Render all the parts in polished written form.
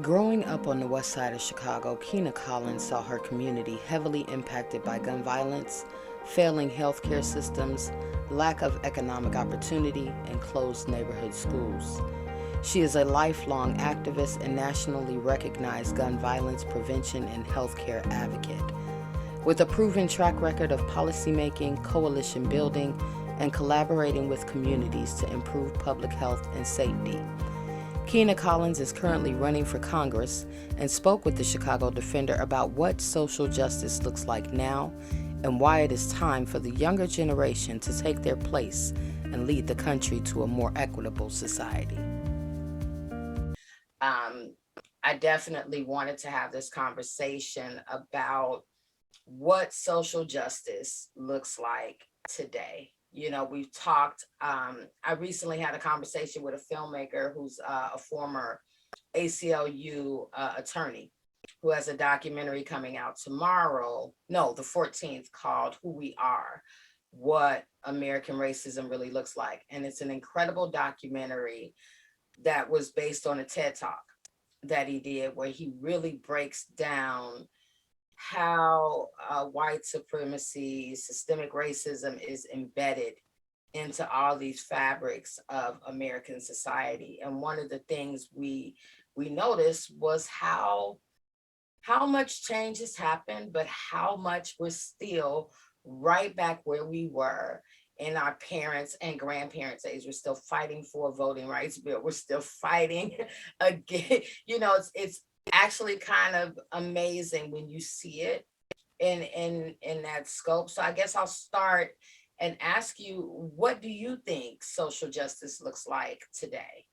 Growing up on the west side of Chicago, Kina Collins saw her community heavily impacted by gun violence, failing healthcare systems, lack of economic opportunity, and closed neighborhood schools. She is a lifelong activist and nationally recognized gun violence prevention and healthcare advocate. With a proven track record of policymaking, coalition building, and collaborating with communities to improve public health and safety, Kina Collins is currently running for Congress and spoke with the Chicago Defender about what social justice looks like now and why it is time for the younger generation to take their place and lead the country to a more equitable society. I definitely wanted to have this conversation about what social justice looks like today. You know, we've talked, I recently had a conversation with a filmmaker who's a former ACLU attorney who has a documentary coming out tomorrow, no, the 14th, called Who We Are, What American Racism Really Looks Like. And it's an incredible documentary that was based on a TED Talk that he did, where he really breaks down how white supremacy, systemic racism is embedded into all these fabrics of American society. And one of the things we noticed was how much change has happened, but how much we're still right back where we were in our parents' and grandparents' age. We're still fighting for a voting rights bill. We're still fighting again. You know, it's actually kind of amazing when you see it in that scope. So I guess I'll start and ask you, what do you think social justice looks like today?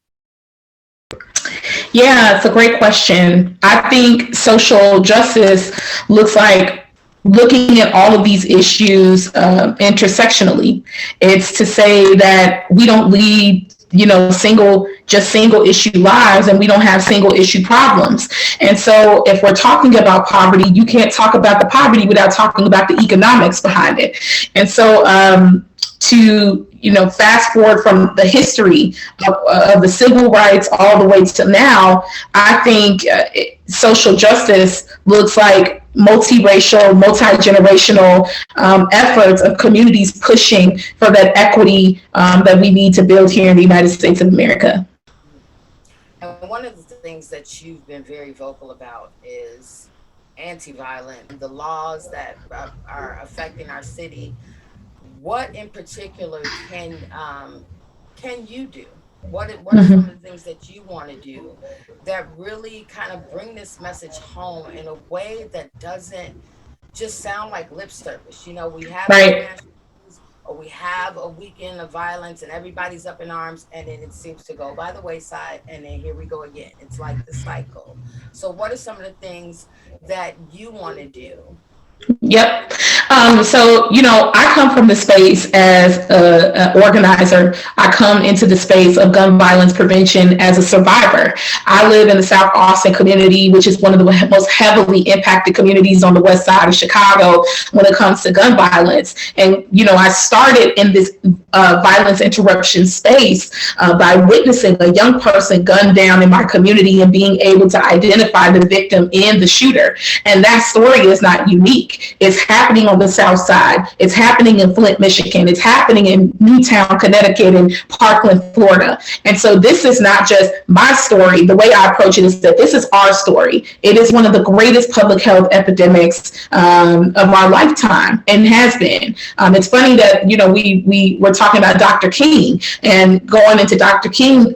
Yeah, it's a great question. I think social justice looks like looking at all of these issues intersectionally. It's to say that we don't lead, single issue lives, and we don't have single issue problems. And so if we're talking about poverty, you can't talk about the poverty without talking about the economics behind it. And so to fast forward from the history of the civil rights all the way to now, I think social justice looks like multiracial, multi-generational efforts of communities pushing for that equity that we need to build here in the United States of America. And one of the things that you've been very vocal about is anti-violent, the laws that are affecting our city. What in particular can you do? What are some of the things that you want to do that really kind of bring this message home in a way that doesn't just sound like lip service? You know, we have right. Or we have a weekend of violence and everybody's up in arms, and then it seems to go by the wayside, and then here we go again. It's like the cycle. So what are some of the things that you want to do? Yep. So, I come from the space as an organizer. I come into the space of gun violence prevention as a survivor. I live in the South Austin community, which is one of the most heavily impacted communities on the west side of Chicago when it comes to gun violence. And, I started in this violence interruption space by witnessing a young person gunned down in my community and being able to identify the victim and the shooter. And that story is not unique. It's happening on the South Side. It's happening in Flint, Michigan. It's happening in Newtown, Connecticut, and Parkland, Florida. And so this is not just my story. The way I approach it is that this is our story. It is one of the greatest public health epidemics of our lifetime, and has been. It's funny that, we were talking about Dr. King and going into Dr. King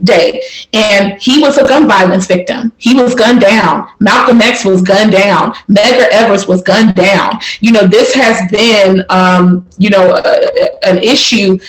Day, and he was a gun violence victim. He was gunned down. Malcolm X was gunned down. Medgar Evers was gunned down. This has been, an issue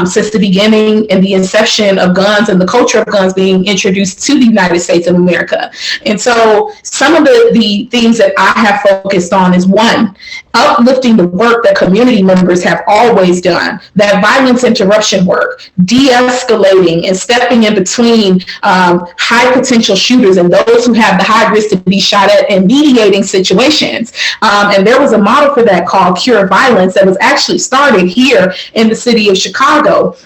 since the beginning and the inception of guns and the culture of guns being introduced to the United States of America. And so some of the things that I have focused on is, one, uplifting the work that community members have always done, that violence interruption work, de-escalating and stepping in between high potential shooters and those who have the high risk to be shot at, and mediating situations. And there was a model for that called Cure Violence that was actually started here in the city of Chicago.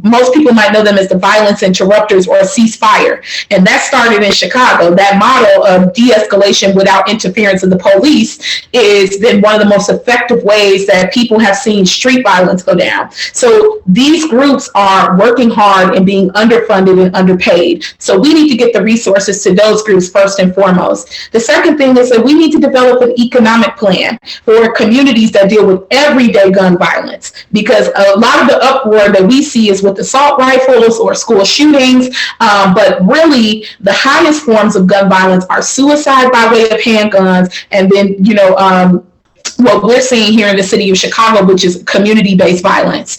most people might know them as the violence interrupters or ceasefire. And that started in Chicago. That model of de-escalation without interference of the police is then one of the most effective ways that people have seen street violence go down. So these groups are working hard and being underfunded and underpaid. So we need to get the resources to those groups first and foremost. The second thing is that we need to develop an economic plan for communities that deal with everyday gun violence, because a lot of the uproar that we see is with assault rifles or school shootings, but really the highest forms of gun violence are suicide by way of handguns, and then what we're seeing here in the city of Chicago, which is community-based violence.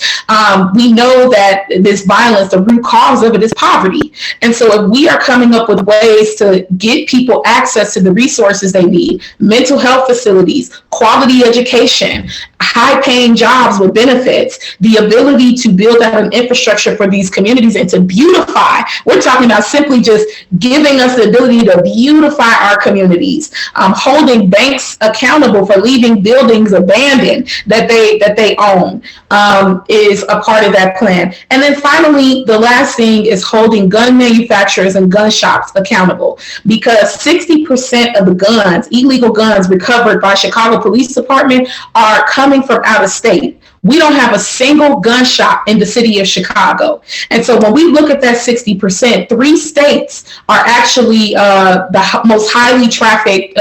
We know that this violence, the root cause of it is poverty. And so if we are coming up with ways to get people access to the resources they need, mental health facilities, quality education, high-paying jobs with benefits, the ability to build out an infrastructure for these communities and to beautify. We're talking about simply just giving us the ability to beautify our communities, holding banks accountable for leaving buildings abandoned that they own, is a part of that plan. And then finally, the last thing is holding gun manufacturers and gun shops accountable, because 60% of the guns, illegal guns recovered by Chicago Police Department, are coming from out of state. We don't have a single gun shop in the city of Chicago. And so when we look at that 60%, 3 states are actually the most highly trafficked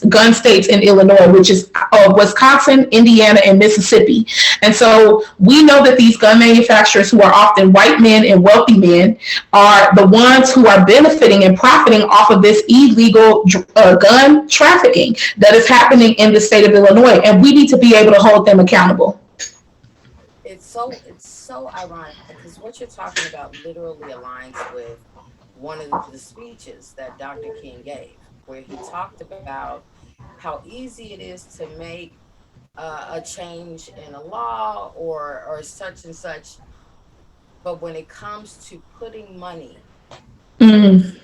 gun states in Illinois, which is Wisconsin, Indiana, and Mississippi. And so we know that these gun manufacturers, who are often white men and wealthy men, are the ones who are benefiting and profiting off of this illegal gun trafficking that is happening in the state of Illinois. And we need to be able to hold them accountable. It's so ironic, because what you're talking about literally aligns with one of the speeches that Dr. King gave, where he talked about how easy it is to make a change in a law or such and such, but when it comes to putting money and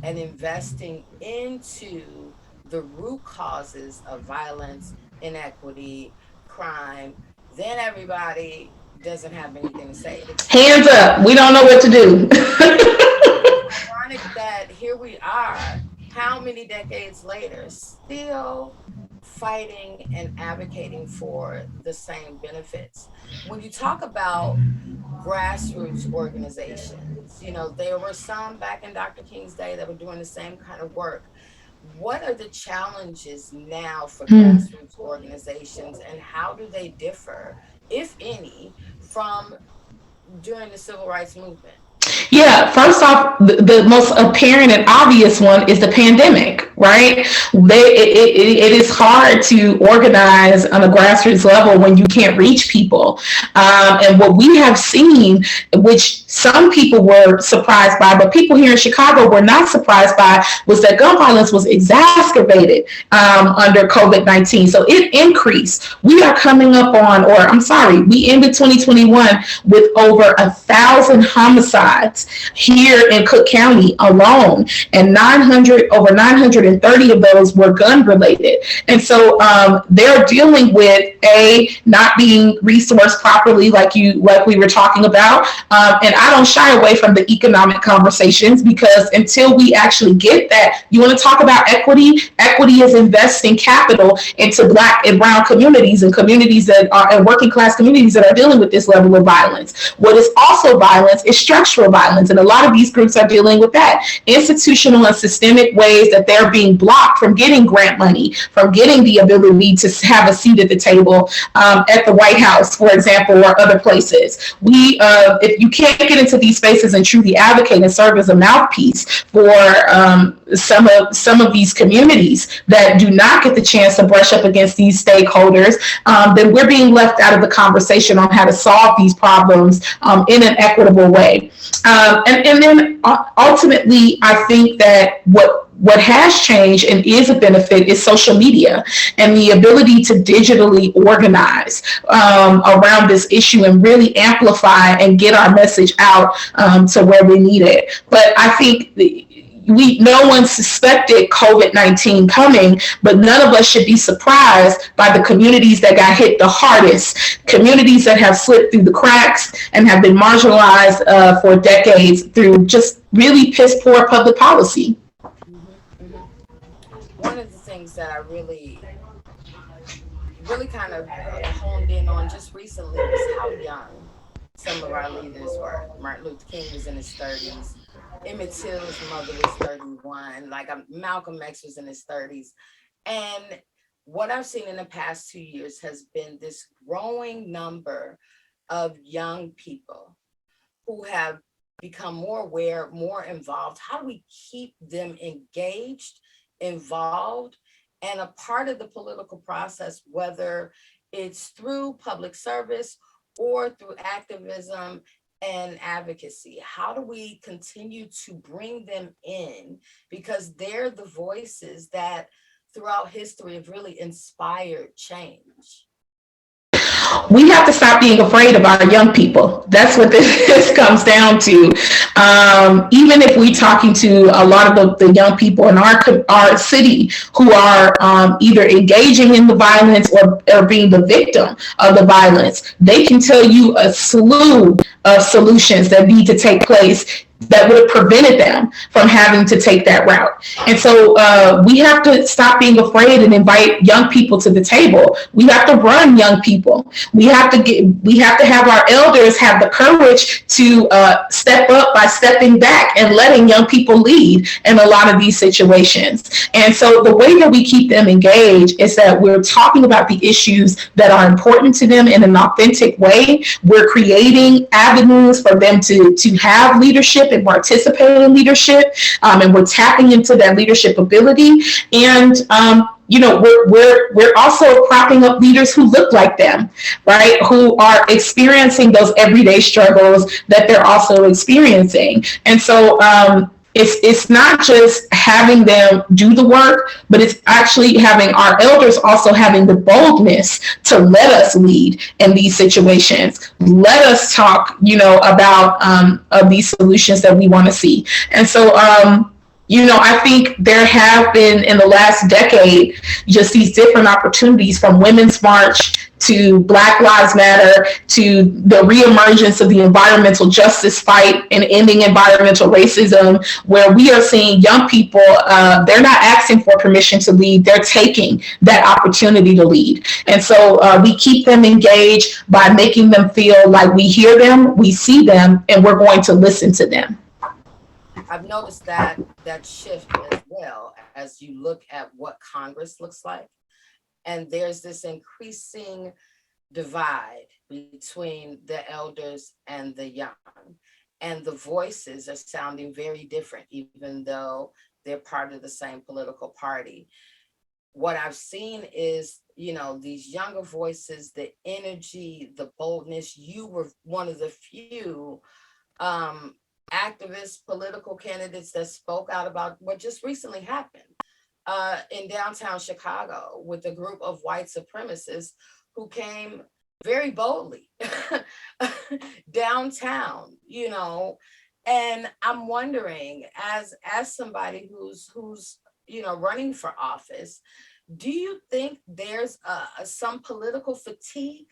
investing into the root causes of violence, inequity, crime, then everybody doesn't have anything to say. Hands up. We don't know what to do. It's ironic that here we are, how many decades later, still fighting and advocating for the same benefits. When you talk about grassroots organizations, there were some back in Dr. King's day that were doing the same kind of work. What are the challenges now for grassroots organizations, and how do they differ, if any, from during the civil rights movement? Yeah, first off, the most apparent and obvious one is the pandemic, right? It is hard to organize on a grassroots level when you can't reach people. And what we have seen, which some people were surprised by, but people here in Chicago were not surprised by, was that gun violence was exacerbated under COVID-19. So it increased. We are coming up on, we ended 2021 with over 1,000 homicides here in Cook County alone, and over 930 of those were gun related. And so they're dealing with not being resourced properly, like we were talking about. And I don't shy away from the economic conversations, because until we actually get that, you want to talk about equity. Equity is investing capital into Black and brown communities, and communities that are, and working class communities that are dealing with this level of violence. What is also violence is structural violence, and a lot of these groups are dealing with that. Institutional and systemic ways that they're being blocked from getting grant money, from getting the ability to have a seat at the table at the White House, for example, or other places. If you can't get into these spaces and truly advocate and serve as a mouthpiece for some of these communities that do not get the chance to brush up against these stakeholders, then we're being left out of the conversation on how to solve these problems in an equitable way. And then ultimately, I think that what has changed and is a benefit is social media and the ability to digitally organize around this issue and really amplify and get our message out to where we need it. But I think no one suspected COVID-19 coming, but none of us should be surprised by the communities that got hit the hardest, communities that have slipped through the cracks and have been marginalized for decades through just really piss poor public policy. Hmm. Hmm. One of the things that I really kind of honed in on just recently was how young some of our leaders were. Martin Luther King was in his 30s. Emmett Till's mother was 31. Like Malcolm X was in his 30s. And what I've seen in the past 2 years has been this growing number of young people who have become more aware, more involved. How do we keep them engaged, involved, and a part of the political process, whether it's through public service or through activism and advocacy? How do we continue to bring them in? Because they're the voices that throughout history have really inspired change. We have to stop being afraid of our young people. That's what this comes down to. Even if we're talking to a lot of the young people in our city who are either engaging in the violence or being the victim of the violence, they can tell you a slew of solutions that need to take place that would have prevented them from having to take that route. And so we have to stop being afraid and invite young people to the table. We have to run young people. We have to have our elders have the courage to step up by stepping back and letting young people lead in a lot of these situations. And so the way that we keep them engaged is that we're talking about the issues that are important to them in an authentic way. We're creating avenues for them to have leadership and participate in leadership, and we're tapping into that leadership ability. And we're also propping up leaders who look like them, right? Who are experiencing those everyday struggles that they're also experiencing. And so it's not just having them do the work, but it's actually having our elders also having the boldness to let us lead in these situations. Let us talk, about these solutions that we want to see. And so, I think there have been in the last decade just these different opportunities, from Women's March to Black Lives Matter to the reemergence of the environmental justice fight and ending environmental racism, where we are seeing young people, they're not asking for permission to lead, they're taking that opportunity to lead. And so we keep them engaged by making them feel like we hear them, we see them, and we're going to listen to them. I've noticed that shift as well as you look at what Congress looks like. And there's this increasing divide between the elders and the young. And the voices are sounding very different, even though they're part of the same political party. What I've seen is, these younger voices, the energy, the boldness. You were one of the few activist political candidates that spoke out about what just recently happened in downtown Chicago with a group of white supremacists who came very boldly downtown, and I'm wondering, as somebody who's running for office, do you think there's some political fatigue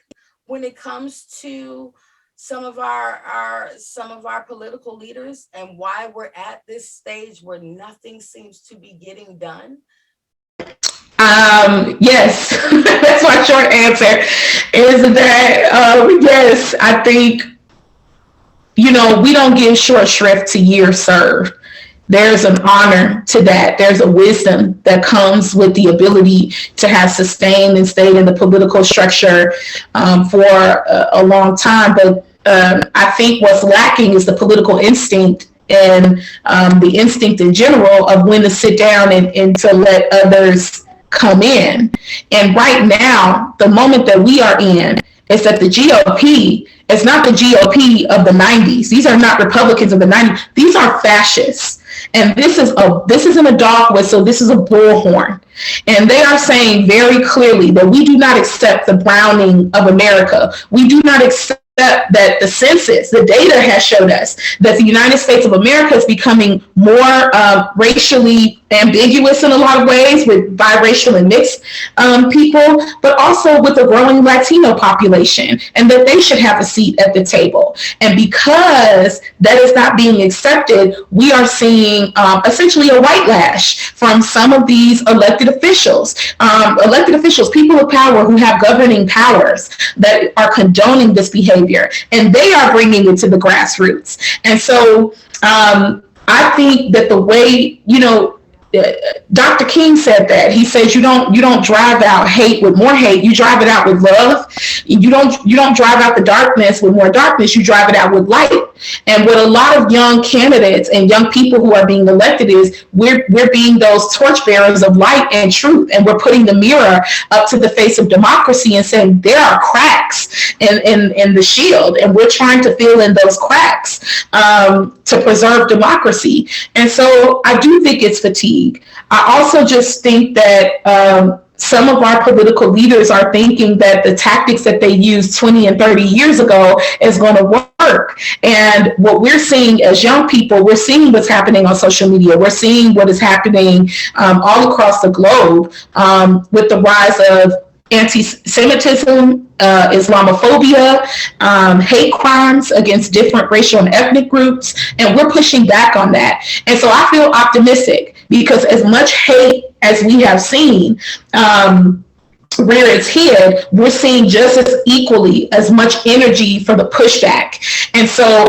when it comes to some of our political leaders, and why we're at this stage where nothing seems to be getting done? Yes, that's my short answer. Is that yes, I think we don't give short shrift to years served. There's an honor to that. There's a wisdom that comes with the ability to have sustained and stayed in the political structure for a long time. But I think what's lacking is the political instinct and the instinct in general of when to sit down and to let others come in. And right now, the moment that we are in is that the GOP is not the GOP of the 90s. These are not Republicans of the 90s. These are fascists. And this isn't a dog whistle, this is a bullhorn. And they are saying very clearly that we do not accept the browning of America. We do not accept that the census, the data has showed us that the United States of America is becoming more racially ambiguous in a lot of ways with biracial and mixed people, but also with a growing Latino population, and that they should have a seat at the table. And because that is not being accepted, we are seeing essentially a white lash from some of these elected officials, people of power who have governing powers that are condoning this behavior, and they are bringing it to the grassroots. And so I think that the way, Dr. King said that. He says you don't drive out hate with more hate. You drive it out with love. You don't drive out the darkness with more darkness. You drive it out with light. And what a lot of young candidates and young people who are being elected is we're being those torchbearers of light and truth, and we're putting the mirror up to the face of democracy and saying there are cracks in the shield, and we're trying to fill in those cracks to preserve democracy. And so I do think it's fatigue. I also just think that some of our political leaders are thinking that the tactics that they used 20 and 30 years ago is going to work. And what we're seeing as young people, we're seeing what's happening on social media. We're seeing what is happening all across the globe with the rise of anti-Semitism, Islamophobia, hate crimes against different racial and ethnic groups, and we're pushing back on that. And so I feel optimistic because as much hate as we have seen where it's hid, we're seeing just as equally as much energy for the pushback. And so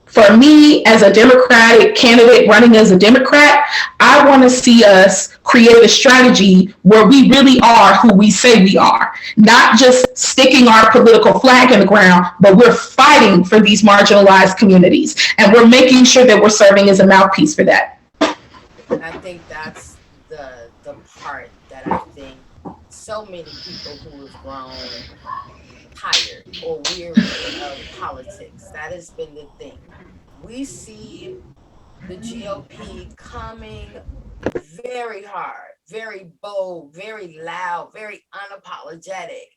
for me, as a Democratic candidate running as a Democrat, I want to see us create a strategy where we really are who we say we are, not just sticking our political flag in the ground, but we're fighting for these marginalized communities, and we're making sure that we're serving as a mouthpiece for that. And I think that's the part that I think so many people who have grown tired or weary of politics, that has been the thing. We see the GOP coming very hard, very bold, very loud, very unapologetic.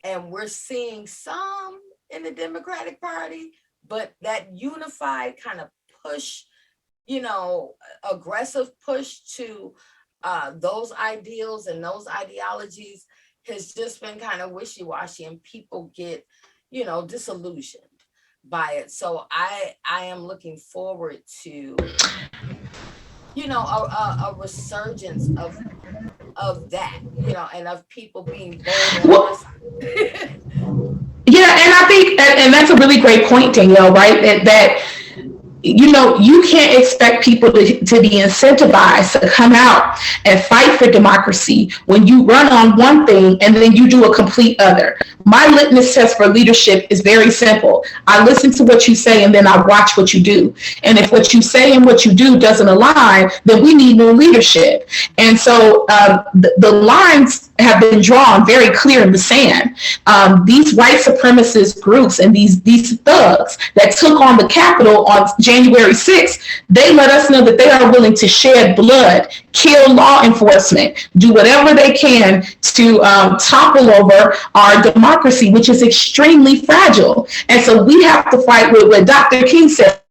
And we're seeing some in the Democratic Party, but that unified kind of push, aggressive push to those ideals and those ideologies has just been kind of wishy-washy, and people get, disillusioned by it. So I am looking forward to, a resurgence of that, and of people being bold. Well, yeah, and I think, and that's a really great point, Danielle, right? That you can't expect people to be incentivized to come out and fight for democracy when you run on one thing and then you do a complete other. My litmus test for leadership is very simple. I listen to what you say and then I watch what you do. And if what you say and what you do doesn't align, then we need new leadership. And so the lines have been drawn very clear in the sand. These white supremacist groups and these thugs that took on the Capitol on January 6th, they let us know that they are willing to shed blood, kill law enforcement, do whatever they can to topple over our democracy, which is extremely fragile. And so we have to fight with what Dr. King said.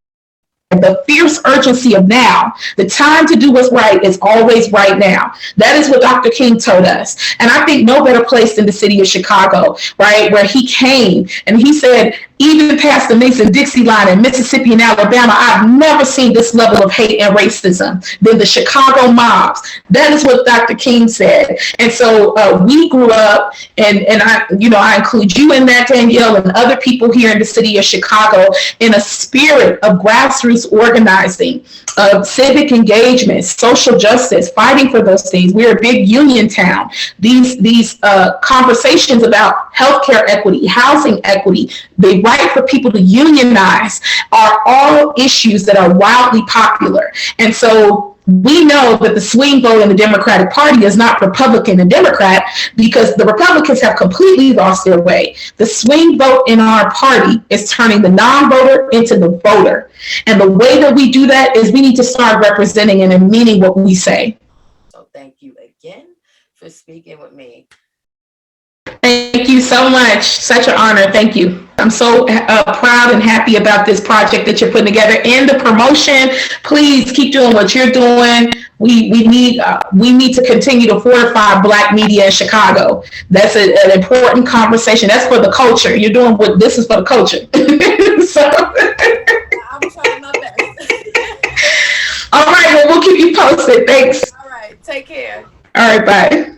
The fierce urgency of now. The time to do what's right is always right now. That is what Dr. King told us. And I think no better place than the city of Chicago, right, where he came and he said, even past the Mason-Dixie line in Mississippi and Alabama, I've never seen this level of hate and racism than the Chicago mobs. That is what Dr. King said. And so we grew up, and I include you in that, Danielle, and other people here in the city of Chicago, in a spirit of grassroots organizing, of civic engagement, social justice, fighting for those things. We're a big union town. These conversations about healthcare equity, housing equity, the right for people to unionize are all issues that are wildly popular. And so we know that the swing vote in the Democratic Party is not Republican and Democrat because the Republicans have completely lost their way. The swing vote in our party is turning the non-voter into the voter. And the way that we do that is we need to start representing and meaning what we say. So thank you again for speaking with me. Thank you so much. Such an honor. Thank you. I'm so proud and happy about this project that you're putting together and the promotion. Please keep doing what you're doing. We need to continue to fortify Black media in Chicago. That's an important conversation. That's for the culture. You're doing what this is for the culture. So, I'm trying my best. all right. Well, we'll keep you posted. Thanks. All right. Take care. All right. Bye.